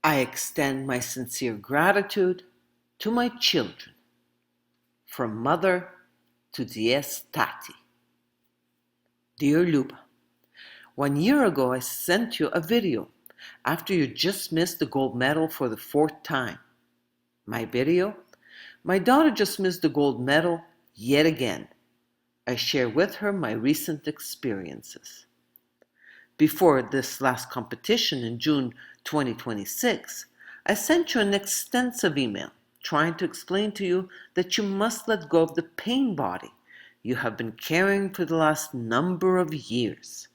I extend my sincere gratitude to my children, from mother to Diesse Tati. Dear Luba, 1 year ago I sent you a video after you just missed the gold medal for the 4th time. My video? My daughter just missed the gold medal yet again. I share with her my recent experiences. Before this last competition in June 2026, I sent you an extensive email trying to explain to you that you must let go of the pain body you have been carrying for the last number of years.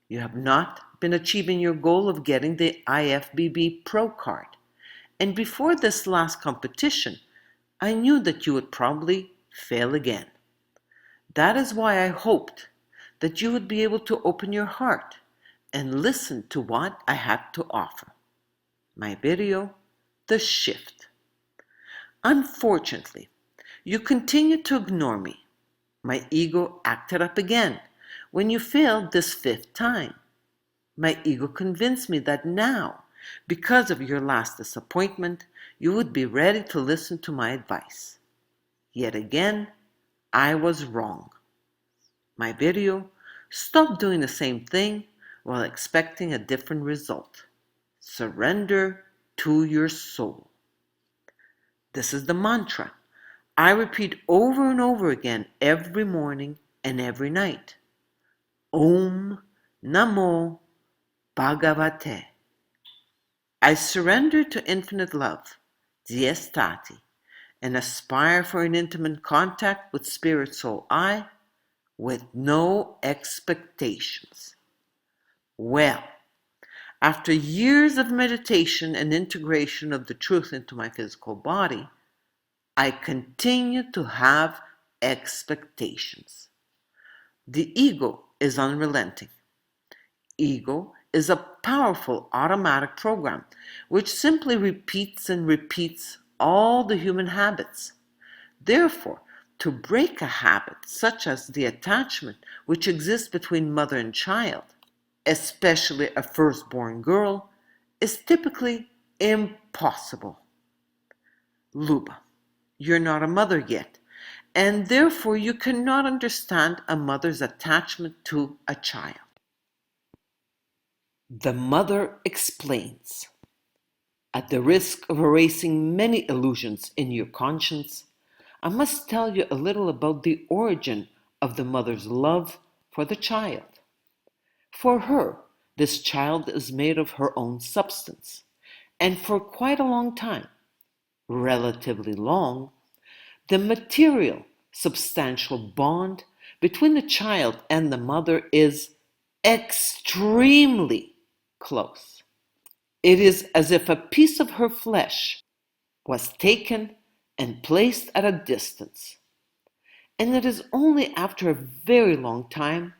You have not been achieving your goal of getting the IFBB Pro card. And before this last competition, I knew that you would probably fail again. That is why I hoped that you would be able to open your heart and listen to what I had to offer. My video, The Shift. Unfortunately, you continued to ignore me. My ego acted up again when you failed this 5th time. My ego convinced me that now, because of your last disappointment, you would be ready to listen to my advice. Yet again, I was wrong. My video, Stop doing the same thing while expecting a different result. Surrender to your soul. This is the mantra I repeat over and over again every morning and every night. Om NAMO BHAGAVATHE. I surrender to infinite love, Diesse Tati, and aspire for an intimate contact with Spirit Soul I with no expectations. Well, after years of meditation and integration of the truth into my physical body, I continue to have expectations. The ego is unrelenting. Ego is a powerful automatic program which simply repeats and repeats all the human habits. Therefore, to break a habit such as the attachment which exists between mother and child, especially a firstborn girl, is typically impossible. Luba, you're not a mother yet, and therefore you cannot understand a mother's attachment to a child. The mother explains. At the risk of erasing many illusions in your conscience, I must tell you a little about the origin of the mother's love for the child. For her, this child is made of her own substance, and for quite a long time, relatively long, the material, substantial bond between the child and the mother is extremely close. It is as if a piece of her flesh was taken and placed at a distance. And it is only after a very long time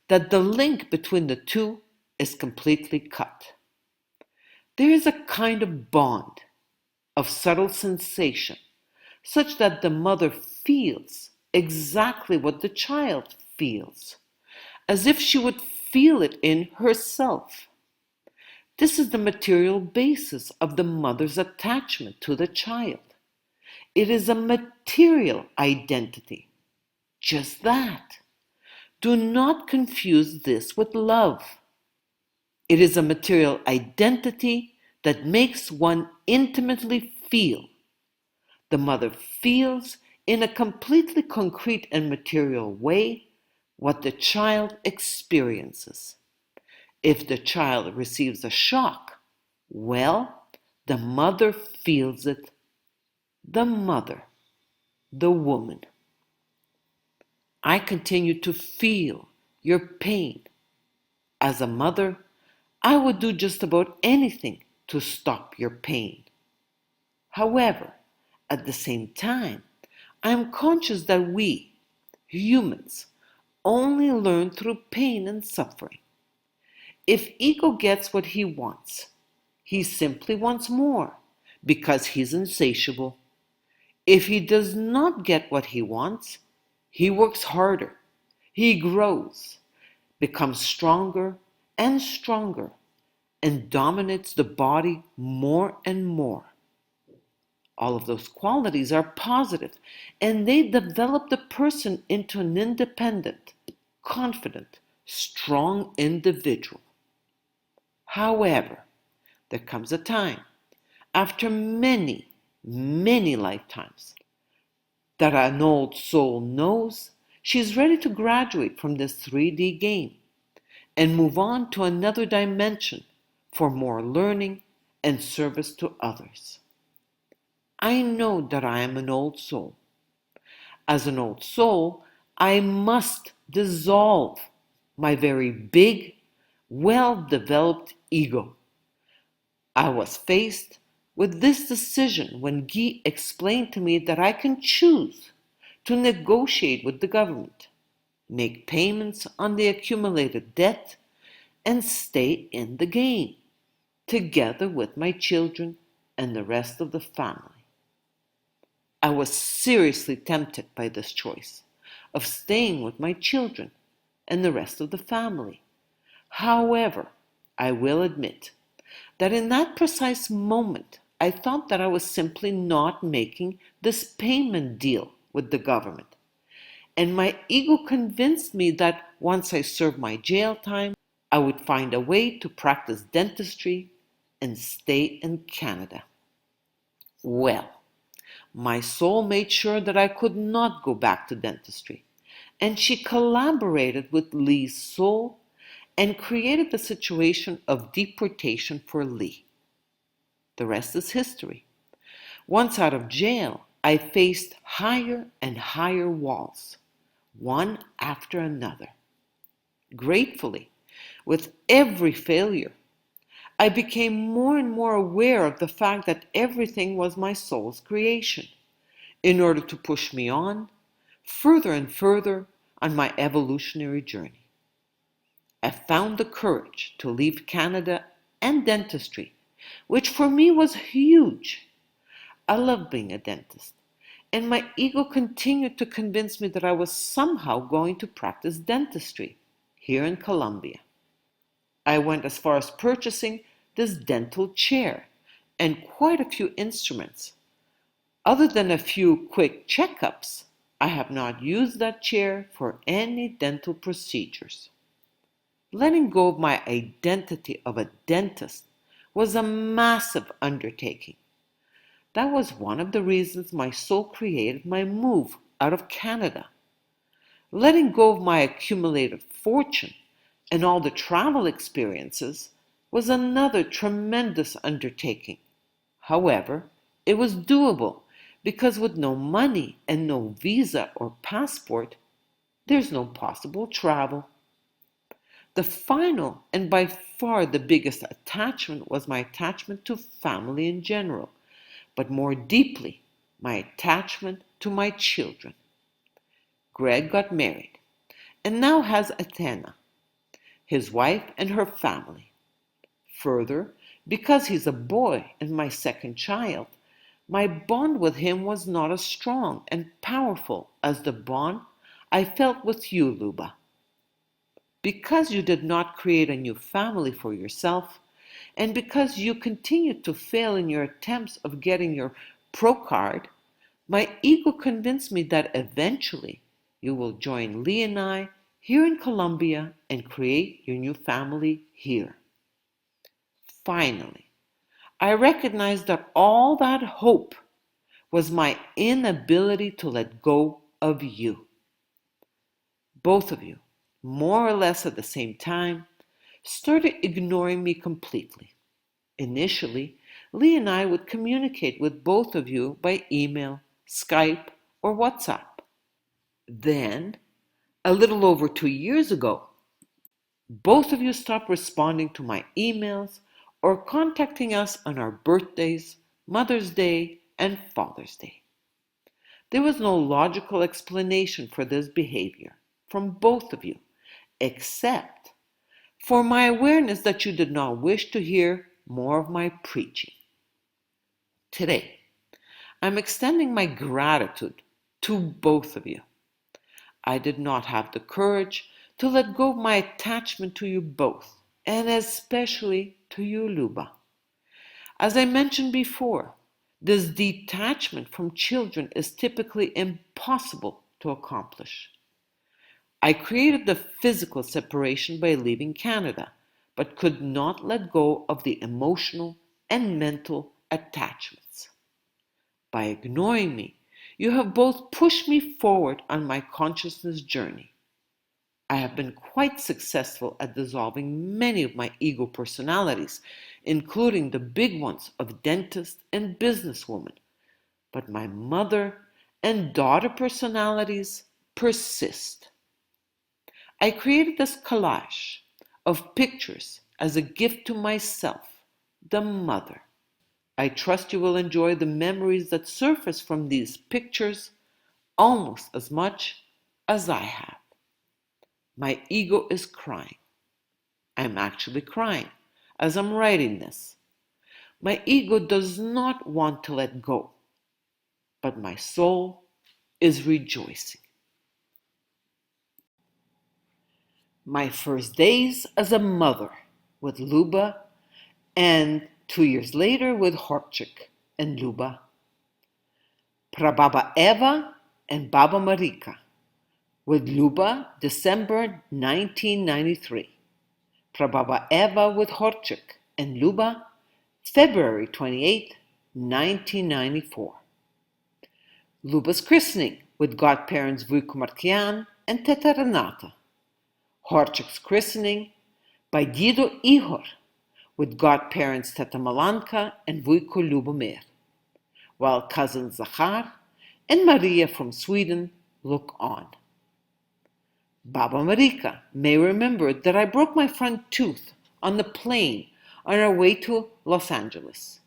that the link between the two is completely cut. There is a kind of bond, of subtle sensation, such that the mother feels exactly what the child feels, as if she would feel it in herself. This is the material basis of the mother's attachment to the child. It is a material identity. Just that. Do not confuse this with love. It is a material identity that makes one intimately feel. The mother feels in a completely concrete and material way what the child experiences. If the child receives a shock, well, the mother feels it. The mother, the woman. I continue to feel your pain. As a mother, I would do just about anything to stop your pain. However, at the same time, I am conscious that we, humans, only learn through pain and suffering. If ego gets what he wants, he simply wants more because he's insatiable. If he does not get what he wants, he works harder, he grows, becomes stronger and stronger, and dominates the body more and more. All of those qualities are positive, and they develop the person into an independent, confident, strong individual. However, there comes a time, after many, many lifetimes, that an old soul knows she's ready to graduate from this 3D game and move on to another dimension for more learning and service to others. I know that I am an old soul. As an old soul, I must dissolve my very big, well-developed ego. I was faced with this decision when Guy explained to me that I can choose to negotiate with the government, make payments on the accumulated debt, and stay in the game, together with my children and the rest of the family. I was seriously tempted by this choice of staying with my children and the rest of the family. However, I will admit that in that precise moment, I thought that I was simply not making this payment deal with the government. And my ego convinced me that once I served my jail time, I would find a way to practice dentistry and stay in Canada. Well, my soul made sure that I could not go back to dentistry, and she collaborated with Lee's soul and created the situation of deportation for Lee. The rest is history. Once out of jail, I faced higher and higher walls, one after another. Gratefully, with every failure, I became more and more aware of the fact that everything was my soul's creation, in order to push me on, further and further on my evolutionary journey. I found the courage to leave Canada and dentistry, which for me was huge. I love being a dentist, and my ego continued to convince me that I was somehow going to practice dentistry here in Colombia. I went as far as purchasing this dental chair and quite a few instruments. Other than a few quick checkups, I have not used that chair for any dental procedures. Letting go of my identity of a dentist was a massive undertaking. That was one of the reasons my soul created my move out of Canada. Letting go of my accumulated fortune and all the travel experiences was another tremendous undertaking. However, it was doable because with no money and no visa or passport, there's no possible travel. The final and by far the biggest attachment was my attachment to family in general, but more deeply, my attachment to my children. Greg got married and now has Athena, his wife and her family. Further, because he's a boy and my second child, my bond with him was not as strong and powerful as the bond I felt with you, Luba. Because you did not create a new family for yourself, and because you continued to fail in your attempts of getting your pro card, my ego convinced me that eventually you will join Lee and I here in Colombia and create your new family here. Finally, I recognized that all that hope was my inability to let go of you. Both of you, more or less at the same time, started ignoring me completely. Initially, Lee and I would communicate with both of you by email, Skype, or WhatsApp. Then, a little over 2 years ago, both of you stopped responding to my emails or contacting us on our birthdays, Mother's Day, and Father's Day. There was no logical explanation for this behavior from both of you, except for my awareness that you did not wish to hear more of my preaching. Today, I'm extending my gratitude to both of you. I did not have the courage to let go of my attachment to you both, and especially to you, Luba. As I mentioned before, this detachment from children is typically impossible to accomplish. I created the physical separation by leaving Canada, but could not let go of the emotional and mental attachments. By ignoring me, you have both pushed me forward on my consciousness journey. I have been quite successful at dissolving many of my ego personalities, including the big ones of dentist and businesswoman, but my mother and daughter personalities persist. I created this collage of pictures as a gift to myself, the mother. I trust you will enjoy the memories that surface from these pictures almost as much as I have. My ego is crying. I'm actually crying as I'm writing this. My ego does not want to let go, but my soul is rejoicing. My first days as a mother with Luba, and 2 years later with Horchik and Luba. Prababa Eva and Baba Marika with Luba, December 1993. Prababa Eva with Horchik and Luba, February 28, 1994. Luba's christening with godparents Vujko Markian and Teta Renata. Horchik's christening by Dido Ihor with godparents Teta Malanka and Vujko Lubomir, while cousins Zachar and Maria from Sweden look on. Baba Marika may remember that I broke my front tooth on the plane on our way to Los Angeles.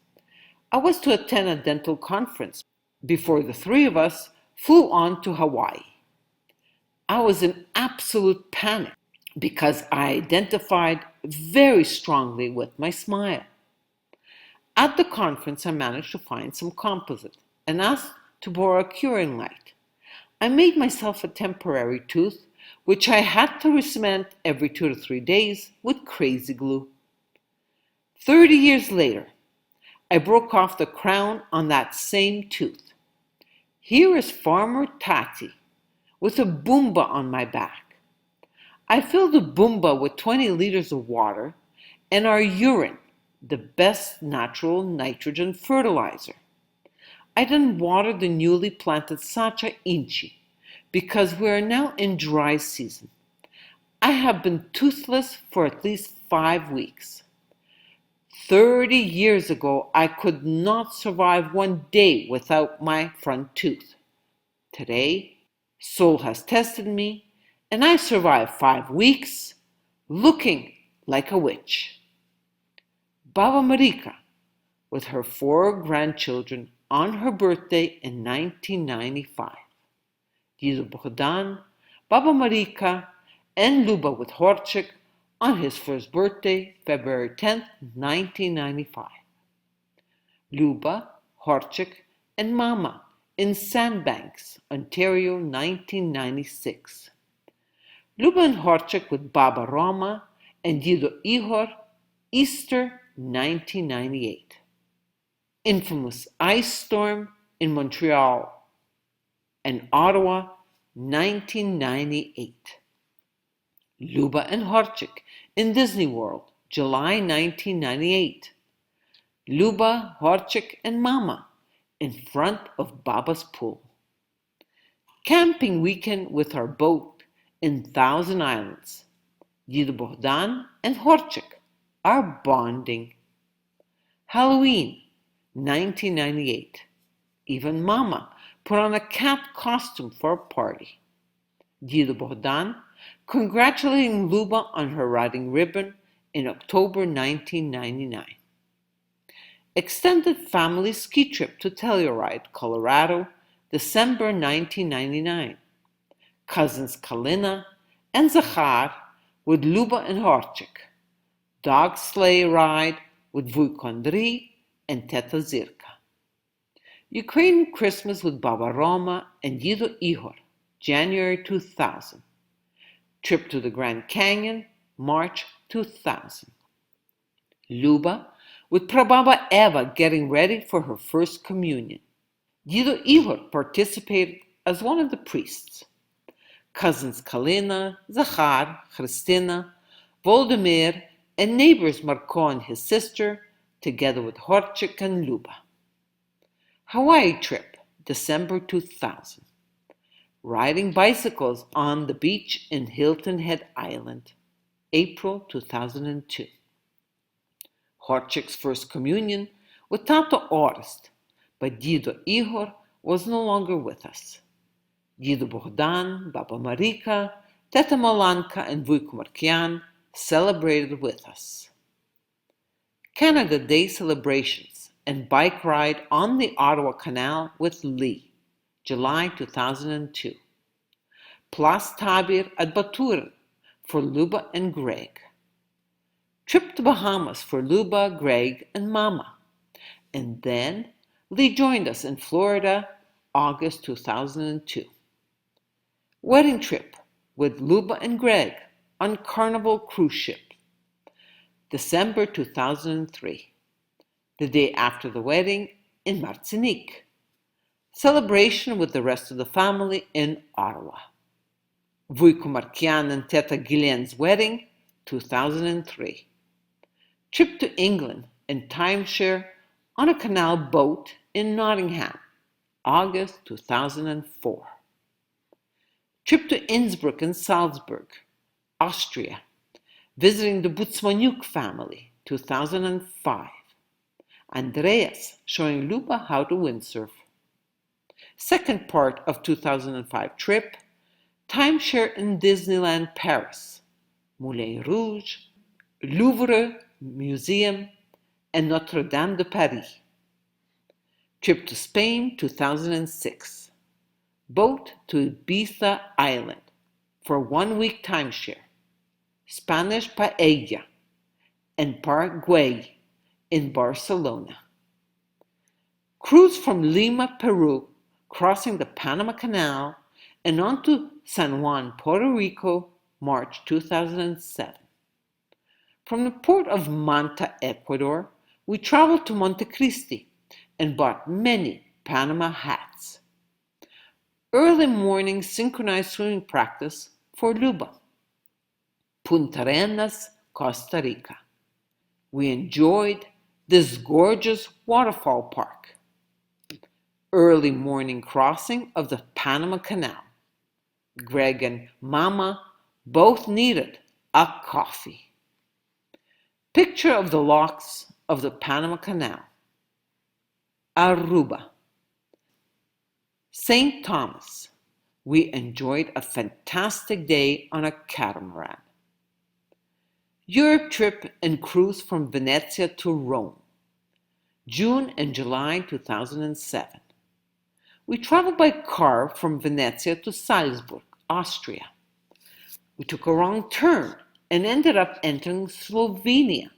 I was to attend a dental conference before the three of us flew on to Hawaii. I was in absolute panic because I identified very strongly with my smile. At the conference, I managed to find some composite and asked to borrow a curing light. I made myself a temporary tooth, which I had to recement every 2 to 3 days with crazy glue. 30 years later, I broke off the crown on that same tooth. Here is Farmer Tati with a boomba on my back. I filled the boomba with 20 liters of water and our urine, the best natural nitrogen fertilizer. I then watered the newly planted Sacha Inchi because we are now in dry season. I have been toothless for at least 5 weeks. 30 years ago, I could not survive 1 day without my front tooth. Today, Soul has tested me, and I survived 5 weeks looking like a witch. Baba Marika, with her 4 grandchildren on her birthday in 1995. Dido Bohdan, Baba Marika, and Luba with Horchik on his first birthday, February 10, 1995. Luba, Horchik, and Mama in Sandbanks, Ontario, 1996. Luba and Horchik with Baba Roma and Dido Ihor, Easter, 1998. Infamous ice storm in Montreal and Ottawa, 1998. Luba and Horchik in Disney World, July 1998. Luba, Horchik, and Mama in front of Baba's pool. Camping weekend with our boat in Thousand Islands. Dido Bohdan and Horchik are bonding. Halloween, 1998. Even Mama put on a cat costume for a party. Dido Bohdan congratulating Luba on her riding ribbon in October 1999. Extended family ski trip to Telluride, Colorado, December 1999. Cousins Kalina and Zachar with Luba and Horchik. Dog sleigh ride with Vujkondri and Teta Zirka. Ukrainian Christmas with Baba Roma and Dido Ihor, January 2000. Trip to the Grand Canyon, March 2000. Luba, with Prababa Eva getting ready for her first communion. Dido Ihor participated as one of the priests. Cousins Kalina, Zachar, Christina, Voldemir, and neighbors Marco and his sister, together with Horchik and Luba. Hawaii trip, December 2000. Riding bicycles on the beach in Hilton Head Island, April 2002. Horchik's first communion with Tata Orest, but Dido Ihor was no longer with us. Dido Bohdan, Baba Marika, Teta Malanka, and Vujko Markian celebrated with us. Canada Day celebrations and bike ride on the Ottawa Canal with Lee, July 2002. Plas Tabir at Baturin for Luba and Greg. Trip to Bahamas for Luba, Greg, and Mama. And then Lee joined us in Florida, August 2002. Wedding trip with Luba and Greg on Carnival cruise ship, December 2003. The day after the wedding in Martinique. Celebration with the rest of the family in Ottawa. Vujko Markian and Teta Gillian's wedding, 2003. Trip to England and timeshare on a canal boat in Nottingham, August 2004. Trip to Innsbruck and Salzburg, Austria, visiting the Butzmaniuk family, 2005. Andreas showing Luba how to windsurf. Second part of 2005 trip, timeshare in Disneyland Paris, Moulin Rouge, Louvre Museum, and Notre Dame de Paris. Trip to Spain, 2006. Boat to Ibiza Island for 1 week timeshare. Spanish paella and Park Güell in Barcelona. Cruise from Lima, Peru, crossing the Panama Canal and on to San Juan, Puerto Rico, March 2007. From the port of Manta, Ecuador, we traveled to Montecristi and bought many Panama hats. Early morning synchronized swimming practice for Luba. Punta Arenas, Costa Rica. We enjoyed this gorgeous waterfall park. Early morning crossing of the Panama Canal. Greg and Mama both needed a coffee. Picture of the locks of the Panama Canal. Aruba. St. Thomas. We enjoyed a fantastic day on a catamaran. Europe trip and cruise from Venezia to Rome. June and July 2007. We traveled by car from Venezia to Salzburg, Austria. We took a wrong turn and ended up entering Slovenia.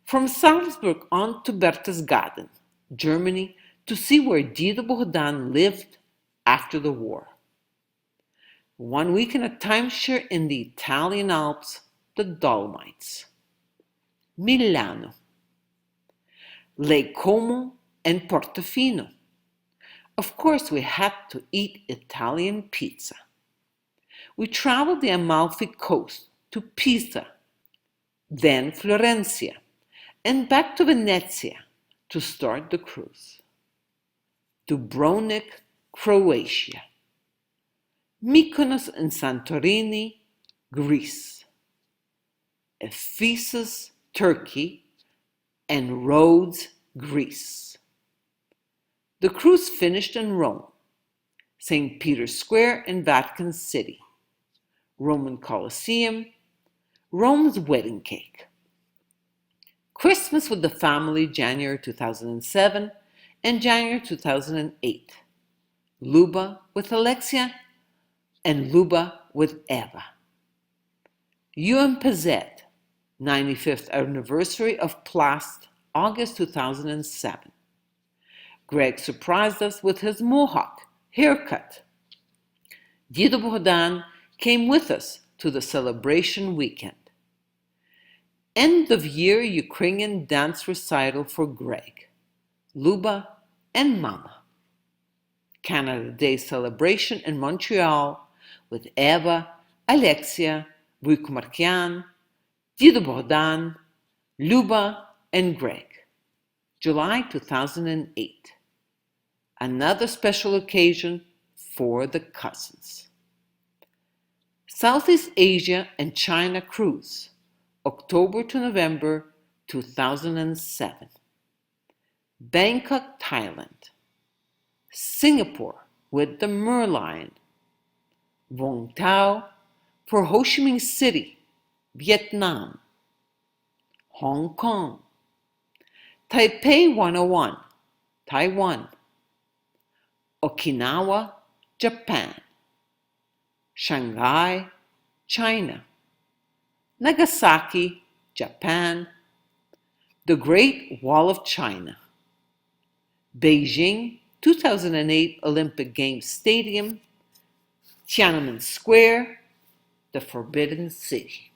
From Salzburg on to Berchtesgaden, Germany, to see where Dido Bohdan lived after the war. 1 week in a timeshare in the Italian Alps, the Dolomites. Milano. Lake Como and Portofino. Of course, we had to eat Italian pizza. We traveled the Amalfi Coast to Pisa, then Florencia, and back to Venezia to start the cruise. Dubrovnik, Croatia. Mykonos and Santorini, Greece. Ephesus, Turkey, and Rhodes, Greece. The cruise finished in Rome, St. Peter's Square in Vatican City, Roman Colosseum, Rome's wedding cake. Christmas with the family, January 2007 and January 2008. Luba with Alexia and Luba with Eva. UMPZ, 95th anniversary of Plast, August 2007. Greg surprised us with his mohawk haircut. Dido Bohdan came with us to the celebration weekend. End of year Ukrainian dance recital for Greg, Luba, and Mama. Canada Day celebration in Montreal with Eva, Alexia, Vujko Markian, Dido Bogdan, Luba, and Greg. July 2008. Another special occasion for the cousins. Southeast Asia and China cruise, October to November 2007. Bangkok, Thailand. Singapore with the Merlion. Vung Tau for Ho Chi Minh City, Vietnam. Hong Kong. Taipei 101, Taiwan. Okinawa, Japan. Shanghai, China. Nagasaki, Japan. The Great Wall of China. Beijing 2008 Olympic Games Stadium. Tiananmen Square, the Forbidden City.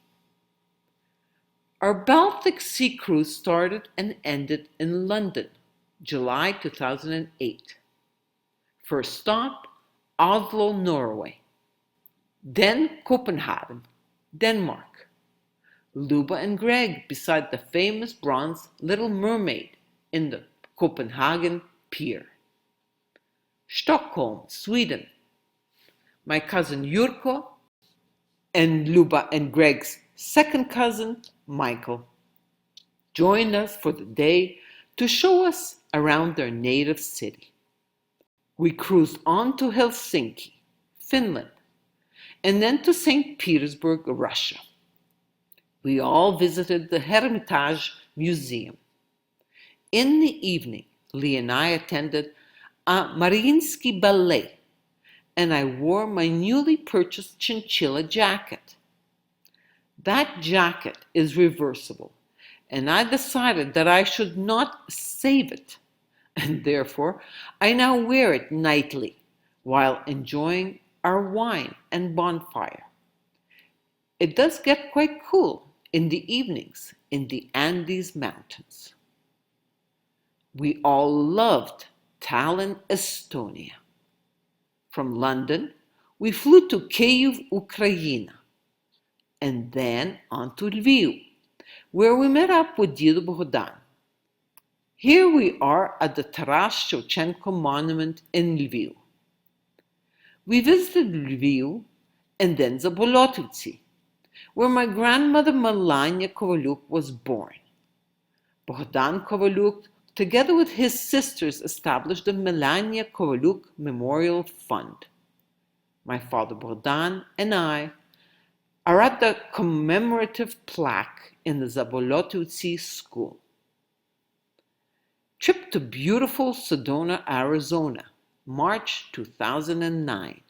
Our Baltic Sea cruise started and ended in London, July 2008. First stop, Oslo, Norway. Then Copenhagen, Denmark. Luba and Greg beside the famous bronze Little Mermaid in the Copenhagen Pier. Stockholm, Sweden. My cousin Jurko and Luba and Greg's second cousin, Michael, joined us for the day to show us around their native city. We cruised on to Helsinki, Finland, and then to St. Petersburg, Russia. We all visited the Hermitage Museum. In the evening, Lee and I attended a Mariinsky ballet, and I wore my newly purchased chinchilla jacket. That jacket is reversible, and I decided that I should not save it, and therefore I now wear it nightly while enjoying our wine and bonfire. It does get quite cool in the evenings in the Andes Mountains. We all loved Tallinn, Estonia. From London, we flew to Kyiv, Ukraine, and then on to Lviv, where we met up with Dido Bogdan. Here we are at the Taras Shevchenko Monument in Lviv. We visited Lviv and then Zabolotovtsi, where my grandmother Melania Kovalyuk was born. Bogdan Kovalyuk, together with his sisters, established the Melania Kovalyuk Memorial Fund. My father Bogdan and I are at the commemorative plaque in the Zabolotovtsi school. Trip to beautiful Sedona, Arizona, March 2009.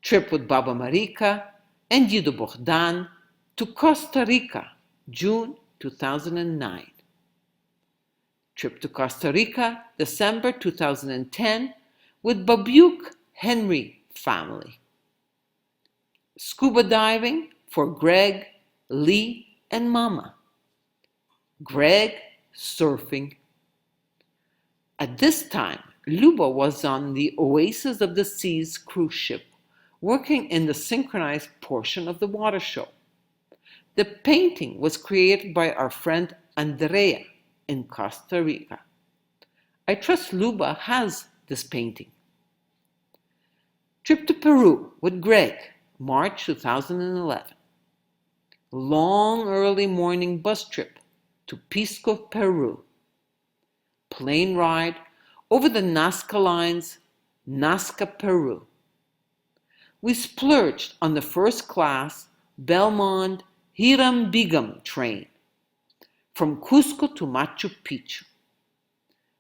Trip with Baba Marika and Dido Bogdan to Costa Rica, June 2009. Trip to Costa Rica, December 2010 with Babiuk Henry family. Scuba diving for Greg, Lee, and Mama. Greg surfing. At this time, Luba was on the Oasis of the Seas cruise ship, working in the synchronized portion of the water show. The painting was created by our friend Andrea in Costa Rica. I trust Luba has this painting. Trip to Peru with Greg, March 2011. Long early morning bus trip to Pisco, Peru. Plane ride over the Nazca lines, Nazca, Peru. We splurged on the first class Belmont Hiram Bigam train from Cusco to Machu Picchu.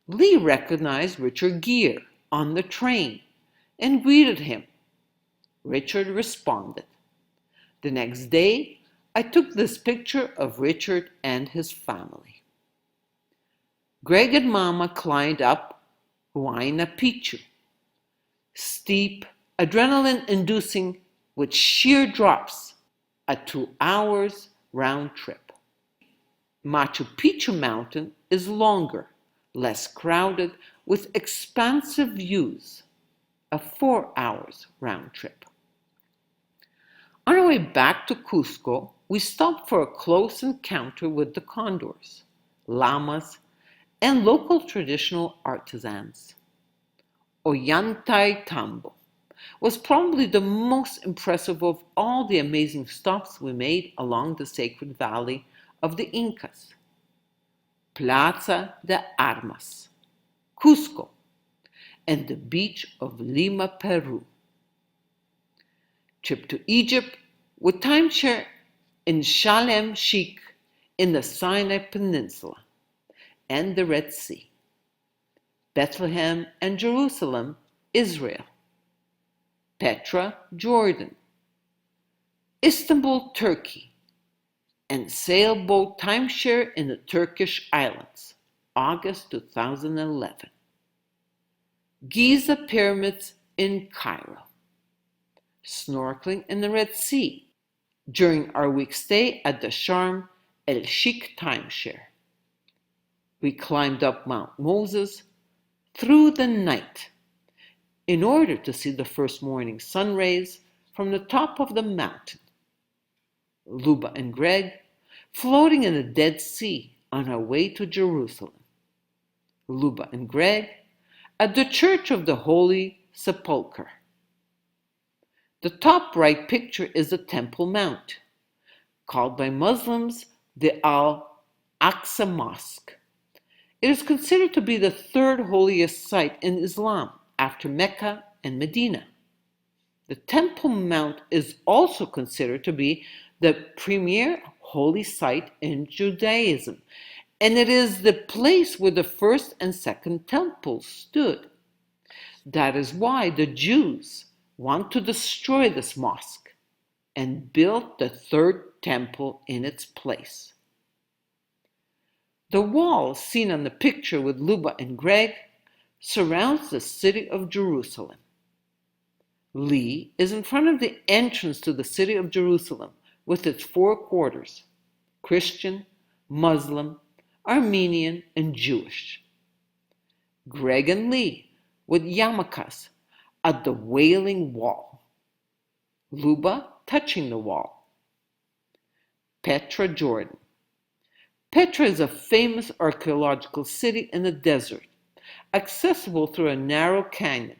Lee recognized Richard Gere on the train and greeted him. Richard responded. The next day, I took this picture of Richard and his family. Greg and Mama climbed up Huayna Picchu. Steep, adrenaline-inducing with sheer drops at 2 hours round trip. Machu Picchu Mountain is longer, less crowded, with expansive views, a 4 hours round trip. On our way back to Cusco, we stopped for a close encounter with the condors, llamas, and local traditional artisans. Ollantaytambo was probably the most impressive of all the amazing stops we made along the sacred valley of the Incas. Plaza de Armas, Cusco, and the beach of Lima, Peru. Trip to Egypt with timeshare in Sharm el-Sheikh in the Sinai Peninsula and the Red Sea. Bethlehem and Jerusalem, Israel. Petra, Jordan. Istanbul, Turkey. And sailboat timeshare in the Turkish islands, August 2011. Giza pyramids in Cairo. Snorkeling in the Red Sea during our week stay at the Sharm el-Sheikh timeshare. We climbed up Mount Moses through the night in order to see the first morning sun rays from the top of the mountain. Luba and Greg floating in the Dead Sea on our way to Jerusalem. Luba and Greg at the Church of the Holy Sepulchre. The top right picture is the Temple Mount, called by Muslims the Al-Aqsa Mosque. It is considered to be the third holiest site in Islam after Mecca and Medina. The Temple Mount is also considered to be the premier holy site in Judaism, and it is the place where the first and second temples stood. That is why the Jews want to destroy this mosque and build the third temple in its place. The wall seen on the picture with Luba and Greg surrounds the city of Jerusalem. Lee is in front of the entrance to the city of Jerusalem with its four quarters: Christian, Muslim, Armenian, and Jewish. Greg and Lee with yarmulkes at the Wailing Wall. Luba touching the wall. Petra, Jordan. Petra is a famous archaeological city in the desert, accessible through a narrow canyon.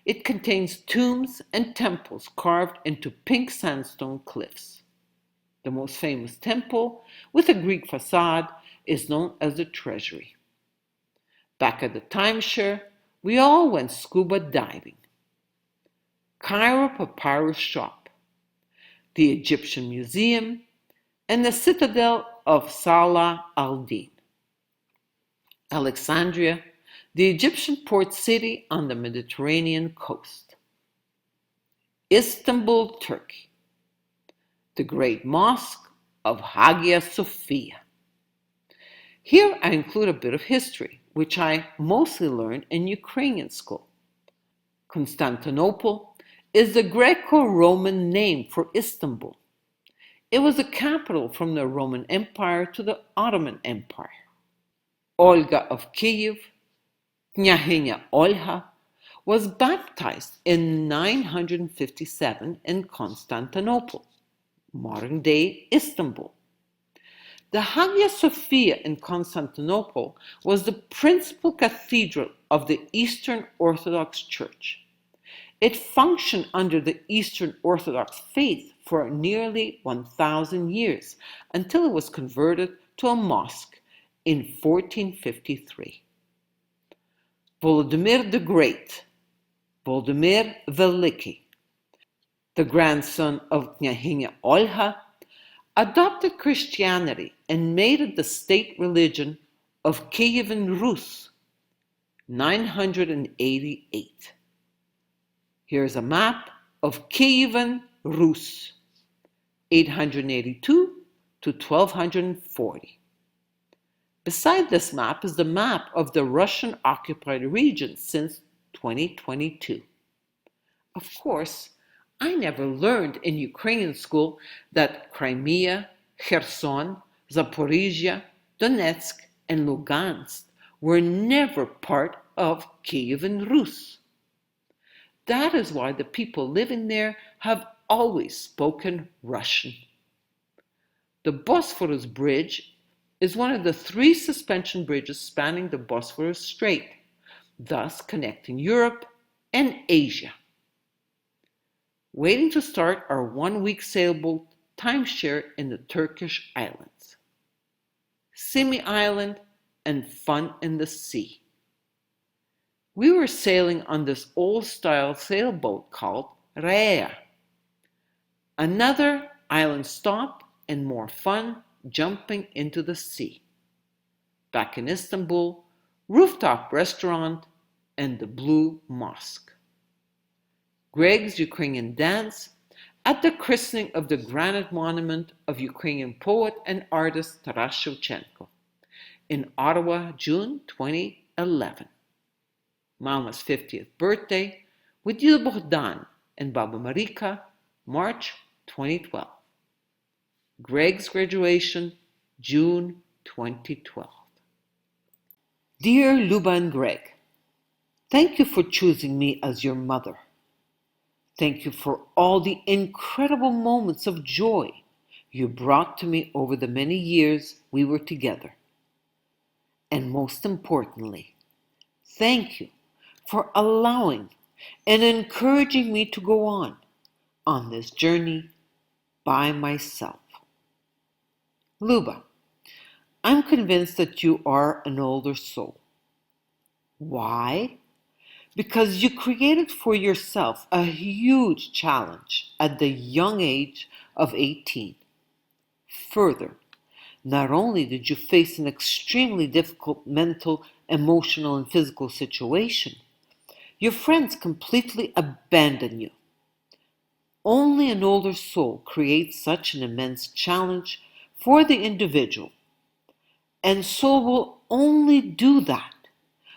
It contains tombs and temples carved into pink sandstone cliffs. The most famous temple, with a Greek facade, is known as the Treasury. Back at the timeshare, we all went scuba diving. Cairo Papyrus Shop, the Egyptian Museum, and the Citadel of Salah al-Din. Alexandria, the Egyptian port city on the Mediterranean coast. Istanbul, Turkey, the Great Mosque of Hagia Sophia. Here I include a bit of history, which I mostly learned in Ukrainian school. Constantinople is the Greco-Roman name for Istanbul. It was the capital from the Roman Empire to the Ottoman Empire. Olga of Kiev, Kняжна Olha, was baptized in 957 in Constantinople, modern-day Istanbul. The Hagia Sophia in Constantinople was the principal cathedral of the Eastern Orthodox Church. It functioned under the Eastern Orthodox faith for nearly 1,000 years until it was converted to a mosque in 1453. Volodymyr the Great, Volodymyr Veliki, the grandson of Kняжна Olha, adopted Christianity and made it the state religion of Kievan Rus, 988. Here's a map of Kievan Rus, 882 to 1240. Beside this map is the map of the Russian-occupied region since 2022. Of course, I never learned in Ukrainian school that Crimea, Kherson, Zaporizhia, Donetsk, and Lugansk were never part of Kievan Rus. That is why the people living there have always spoken Russian. The Bosphorus Bridge is one of the three suspension bridges spanning the Bosphorus Strait, thus connecting Europe and Asia. Waiting to start our one-week sailboat timeshare in the Turkish islands. Simi Island and fun in the sea. We were sailing on this old-style sailboat called Rea. Another island stop and more fun jumping into the sea. Back in Istanbul, rooftop restaurant and the Blue Mosque. Greg's Ukrainian dance at the christening of the granite monument of Ukrainian poet and artist Taras Shevchenko in Ottawa, June 2011. Mama's 50th birthday with Dida Bogdan and Baba Marika, March 2012. Greg's graduation, June 2012. Dear Luba and Greg, thank you for choosing me as your mother. Thank you for all the incredible moments of joy you brought to me over the many years we were together. And most importantly, thank you for allowing and encouraging me to go on this journey by myself. Luba, I'm convinced that you are an older soul. Why? Because you created for yourself a huge challenge at the young age of 18. Further, not only did you face an extremely difficult mental, emotional, and physical situation, your friends completely abandoned you. Only an older soul creates such an immense challenge for the individual, and soul will only do that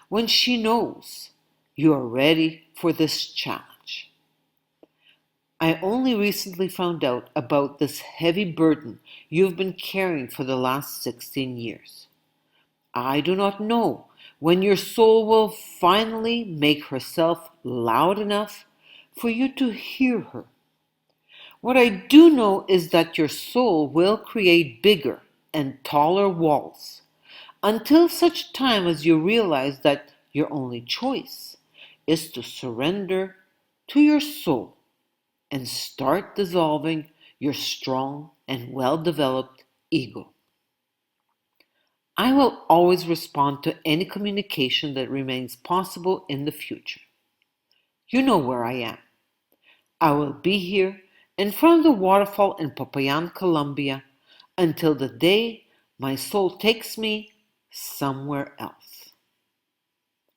when she knows you are ready for this challenge. I only recently found out about this heavy burden you've been carrying for the last 16 years. I do not know when your soul will finally make herself loud enough for you to hear her. What I do know is that your soul will create bigger and taller walls until such time as you realize that your only choice is to surrender to your soul and start dissolving your strong and well-developed ego. I will always respond to any communication that remains possible in the future. You know where I am. I will be here in front of the waterfall in Popayan, Colombia, until the day my soul takes me somewhere else.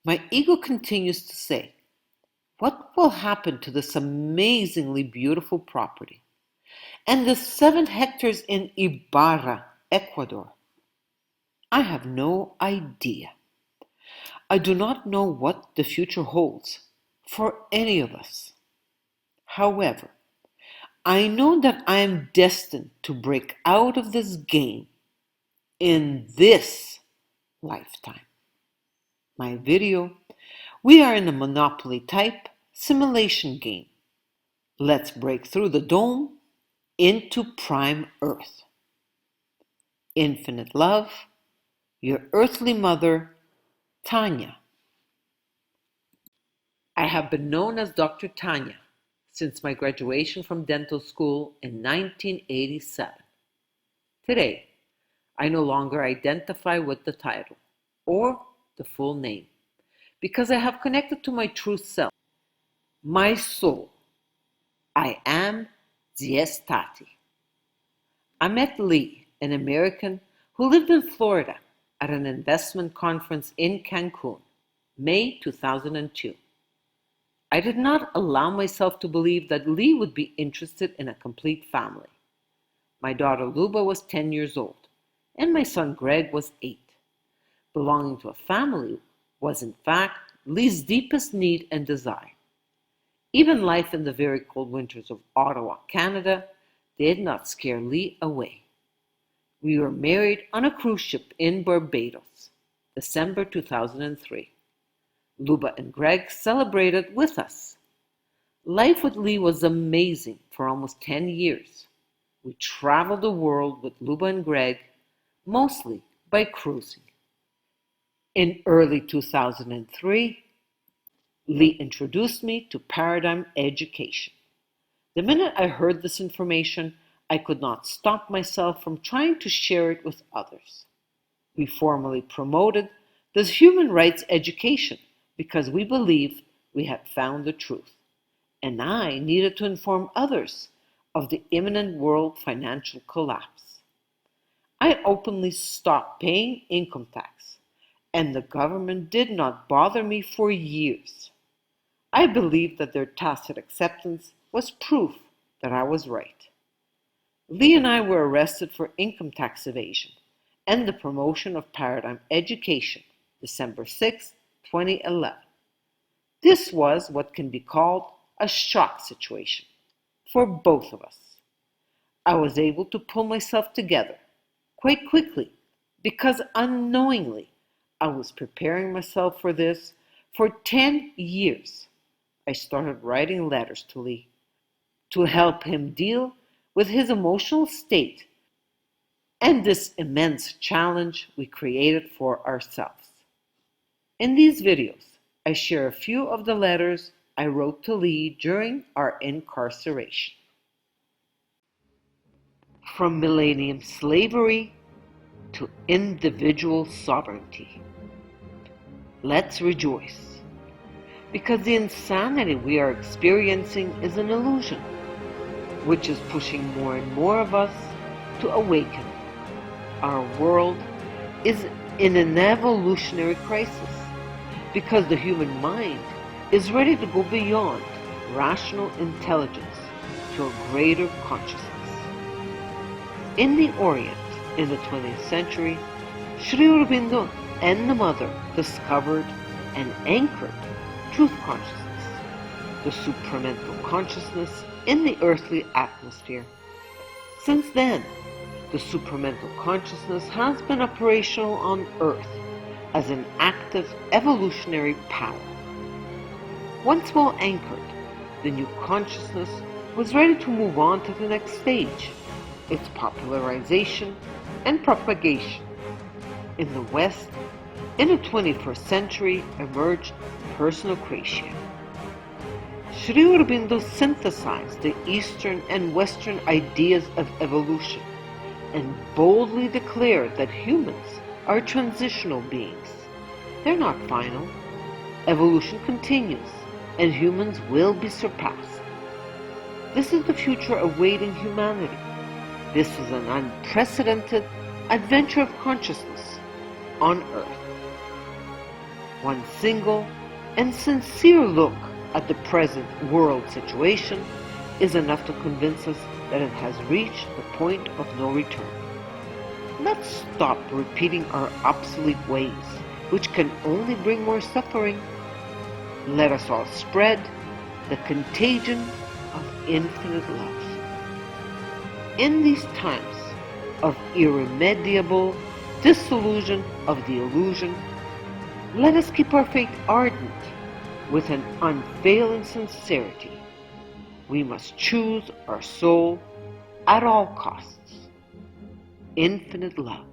My ego continues to say, what will happen to this amazingly beautiful property and the 7 hectares in Ibarra, Ecuador? I have no idea. I do not know what the future holds for any of us. However, I know that I am destined to break out of this game in this lifetime. My video, we are in a Monopoly type simulation game. Let's break through the dome into prime Earth. Infinite love, your earthly mother, Tanya. I have been known as Dr. Tanya since my graduation from dental school in 1987. Today, I no longer identify with the title or the full name because I have connected to my true self, my soul. I am Diesse Tati. I met Lee, an American who lived in Florida, at an investment conference in Cancun, May 2002. I did not allow myself to believe that Lee would be interested in a complete family. My daughter Luba was 10 years old, and my son Greg was 8. Belonging to a family was, in fact, Lee's deepest need and desire. Even life in the very cold winters of Ottawa, Canada, did not scare Lee away. We were married on a cruise ship in Barbados, December 2003. Luba and Greg celebrated with us. Life with Lee was amazing for almost 10 years. We traveled the world with Luba and Greg, mostly by cruising. In early 2003, Lee introduced me to Paradigm Education. The minute I heard this information, I could not stop myself from trying to share it with others. We formally promoted this human rights education because we believed we had found the truth, and I needed to inform others of the imminent world financial collapse. I openly stopped paying income tax, and the government did not bother me for years. I believed that their tacit acceptance was proof that I was right. Lee and I were arrested for income tax evasion and the promotion of Paradigm Education, December 6, 2011. This was what can be called a shock situation for both of us. I was able to pull myself together quite quickly because unknowingly I was preparing myself for this for 10 years. I started writing letters to Lee to help him deal with his emotional state and this immense challenge we created for ourselves. In these videos, I share a few of the letters I wrote to Lee during our incarceration. From millennium slavery to individual sovereignty. Let's rejoice, because the insanity we are experiencing is an illusion, which is pushing more and more of us to awaken. Our world is in an evolutionary crisis because the human mind is ready to go beyond rational intelligence to a greater consciousness. In the Orient, in the 20th century, Sri Aurobindo and the Mother discovered and anchored truth consciousness, the supramental consciousness in the earthly atmosphere. Since then, the supramental consciousness has been operational on Earth as an active evolutionary power. Once well anchored, the new consciousness was ready to move on to the next stage, its popularization and propagation. In the West, in the 21st century, emerged personal creation. Sri Aurobindo synthesized the Eastern and Western ideas of evolution and boldly declared that humans are transitional beings. They're not final. Evolution continues, and humans will be surpassed. This is the future awaiting humanity. This is an unprecedented adventure of consciousness on Earth. One single and sincere look at the present world situation is enough to convince us that it has reached the point of no return. Let's stop repeating our obsolete ways, which can only bring more suffering. Let us all spread the contagion of infinite love. In these times of irremediable dissolution of the illusion, let us keep our faith ardent with an unfailing sincerity. We must choose our soul at all costs. Infinite love.